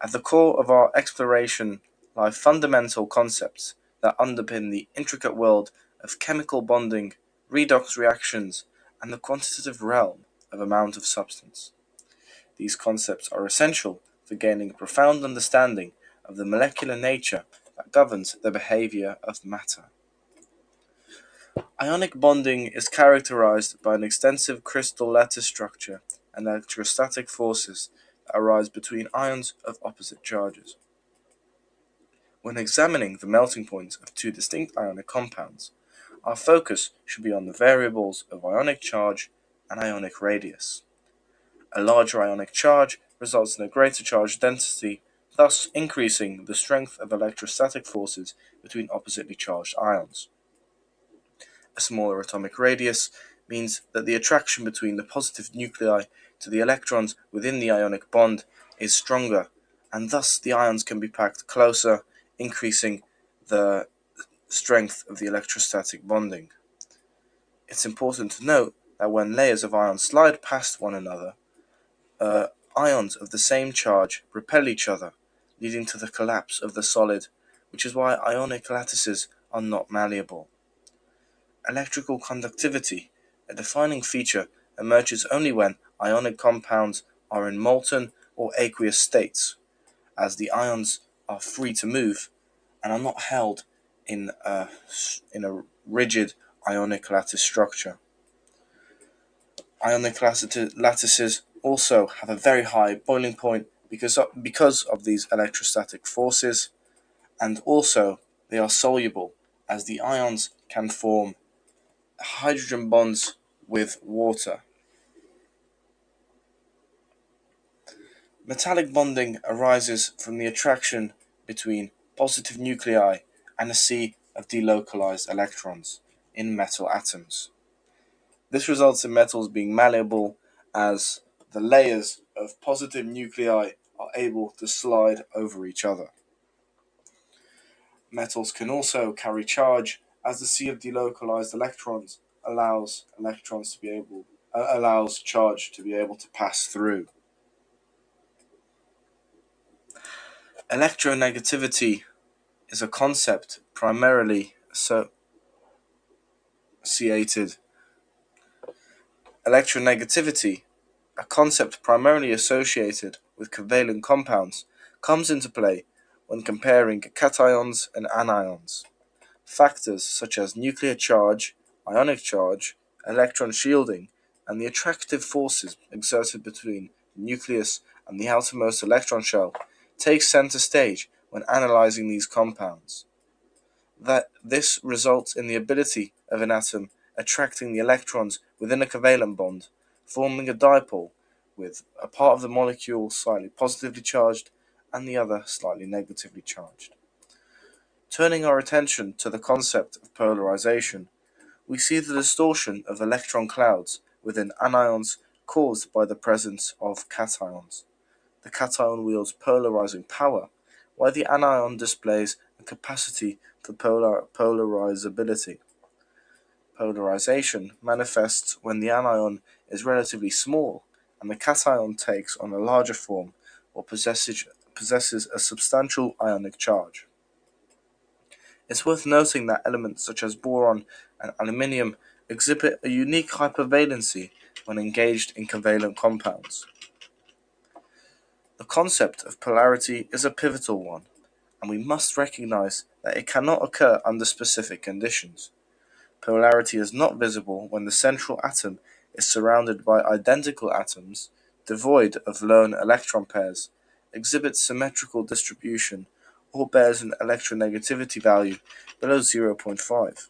At the core of our exploration lie fundamental concepts that underpin the intricate world of chemical bonding, redox reactions, and the quantitative realm of amount of substance. These concepts are essential for gaining a profound understanding of the molecular nature that governs the behavior of matter. Ionic bonding is characterized by an extensive crystal lattice structure and electrostatic forces that arise between ions of opposite charges. When examining the melting points of two distinct ionic compounds, our focus should be on the variables of ionic charge and ionic radius. A larger ionic charge results in a greater charge density, thus increasing the strength of electrostatic forces between oppositely charged ions. A smaller atomic radius means that the attraction between the positive nuclei to the electrons within the ionic bond is stronger, and thus the ions can be packed closer, increasing the strength of the electrostatic bonding. It's important to note that when layers of ions slide past one another, ions of the same charge repel each other, leading to the collapse of the solid, which is why ionic lattices are not malleable. Electrical conductivity, a defining feature, emerges only when ionic compounds are in molten or aqueous states, as the ions are free to move and are not held in a rigid ionic lattice structure. Ionic lattices also have a very high boiling point because of these electrostatic forces, and also they are soluble as the ions can form hydrogen bonds with water. Metallic bonding arises from the attraction between positive nuclei and a sea of delocalized electrons in metal atoms. This results in metals being malleable as the layers of positive nuclei are able to slide over each other. Metals can also carry charge as the sea of delocalized electrons allows charge to be able to pass through. Electronegativity is a concept primarily associated with covalent compounds, comes into play when comparing cations and anions. Factors such as nuclear charge, ionic charge, electron shielding, and the attractive forces exerted between the nucleus and the outermost electron shell take center stage when analyzing these compounds. This results in the ability of an atom attracting the electrons within a covalent bond, forming a dipole with a part of the molecule slightly positively charged and the other slightly negatively charged. Turning our attention to the concept of polarization, we see the distortion of electron clouds within anions caused by the presence of cations. The cation wields polarizing power, while the anion displays a capacity for polarizability. Polarization manifests when the anion is relatively small and the cation takes on a larger form or possesses a substantial ionic charge. It's worth noting that elements such as boron and aluminium exhibit a unique hypervalency when engaged in covalent compounds. The concept of polarity is a pivotal one, and we must recognize that it cannot occur under specific conditions. Polarity is not visible when the central atom is surrounded by identical atoms, devoid of lone electron pairs, exhibits symmetrical distribution, or bears an electronegativity value below 0.5.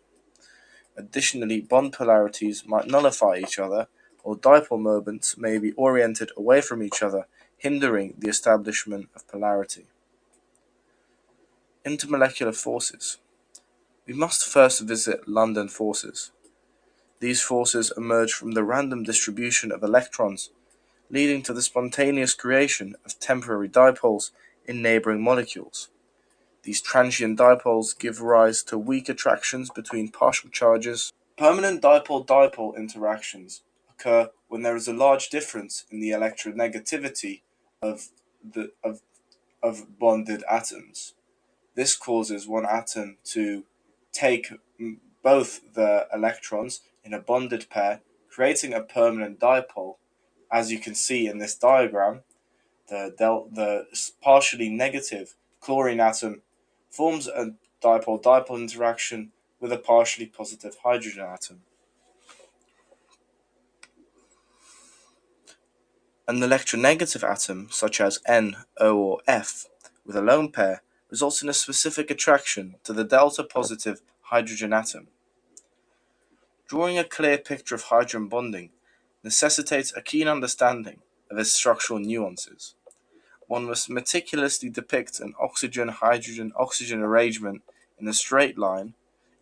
Additionally, bond polarities might nullify each other, or dipole moments may be oriented away from each other, hindering the establishment of polarity. Intermolecular forces. We must first visit London forces. These forces emerge from the random distribution of electrons, leading to the spontaneous creation of temporary dipoles in neighboring molecules. These transient dipoles give rise to weak attractions between partial charges. Permanent dipole-dipole interactions occur when there is a large difference in the electronegativity of of bonded atoms. This causes one atom to take both the electrons in a bonded pair, creating a permanent dipole. As you can see in this diagram, the partially negative chlorine atom forms a dipole-dipole interaction with a partially positive hydrogen atom. An electronegative atom, such as N, O, or F, with a lone pair, results in a specific attraction to the delta-positive hydrogen atom. Drawing a clear picture of hydrogen bonding necessitates a keen understanding of its structural nuances. One must meticulously depict an oxygen-hydrogen-oxygen arrangement in a straight line,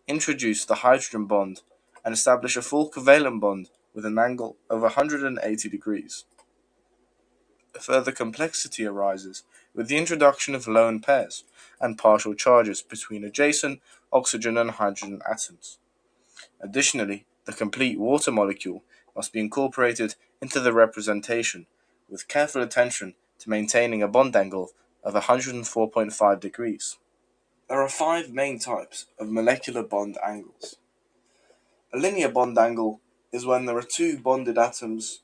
introduce the hydrogen bond, and establish a full covalent bond with an angle of 180 degrees. Further complexity arises with the introduction of lone pairs and partial charges between adjacent oxygen and hydrogen atoms. Additionally, the complete water molecule must be incorporated into the representation, with careful attention to maintaining a bond angle of 104.5 degrees. There are 5 main types of molecular bond angles. A linear bond angle is when there are 2 bonded atoms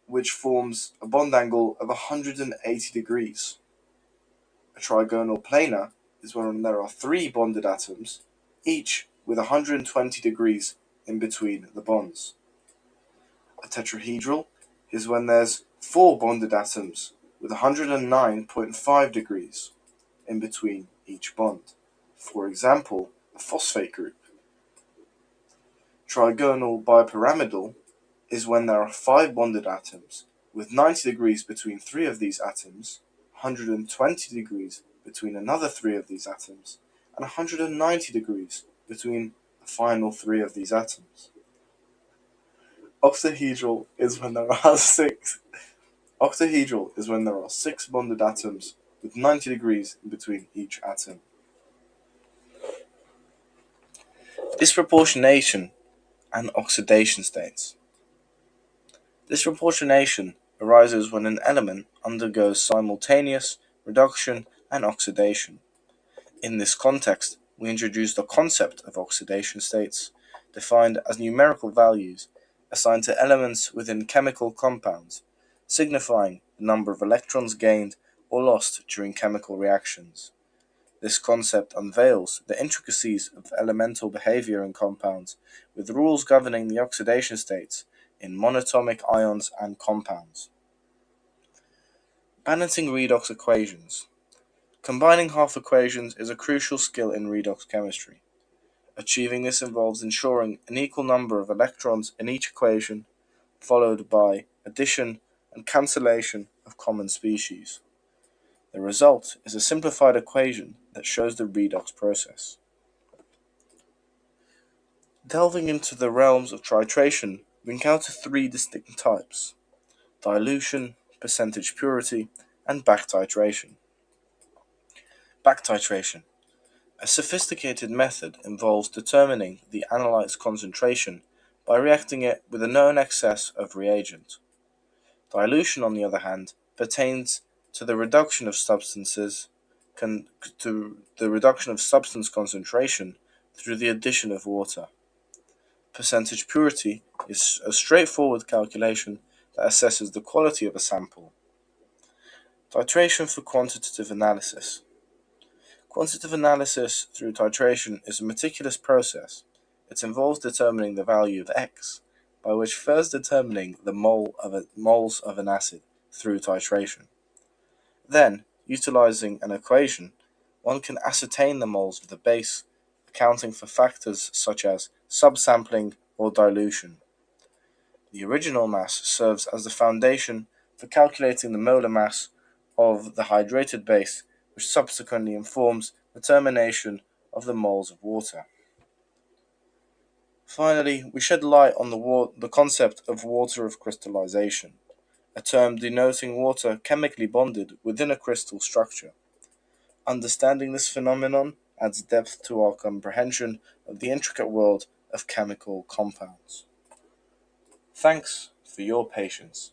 which forms a bond angle of 180 degrees. A trigonal planar is when there are 3 bonded atoms, each with 120 degrees in between the bonds. A tetrahedral is when there's 4 bonded atoms with 109.5 degrees in between each bond. For example, a phosphate group. Trigonal bipyramidal is when there are 5 bonded atoms with 90 degrees between 3 of these atoms, 120 degrees between another 3 of these atoms, and 190 degrees between the final 3 of these atoms. Octahedral is when there are 6 bonded atoms with 90 degrees in between each atom. Disproportionation and oxidation states. Disproportionation arises when an element undergoes simultaneous reduction and oxidation. In this context, we introduce the concept of oxidation states, defined as numerical values assigned to elements within chemical compounds, signifying the number of electrons gained or lost during chemical reactions. This concept unveils the intricacies of elemental behavior in compounds, with rules governing the oxidation states in monatomic ions and compounds. Balancing redox equations. Combining half equations is a crucial skill in redox chemistry. Achieving this involves ensuring an equal number of electrons in each equation, followed by addition and cancellation of common species. The result is a simplified equation that shows the redox process. Delving into the realms of titration, we encounter 3 distinct types: dilution, percentage purity, and back titration. Back titration. A sophisticated method involves determining the analyte's concentration by reacting it with a known excess of reagent. Dilution, on the other hand, pertains to the reduction of substance concentration through the addition of water. Percentage purity is a straightforward calculation that assesses the quality of a sample. Titration for quantitative analysis. Quantitative analysis through titration is a meticulous process. It involves determining the value of X, by which first determining the moles of an acid through titration. Then, utilizing an equation, one can ascertain the moles of the base, accounting for factors such as subsampling or dilution. The original mass serves as the foundation for calculating the molar mass of the hydrated base, which subsequently informs the determination of the moles of water. Finally, we shed light on the concept of water of crystallization, a term denoting water chemically bonded within a crystal structure. Understanding this phenomenon adds depth to our comprehension of the intricate world of chemical compounds. Thanks for your patience.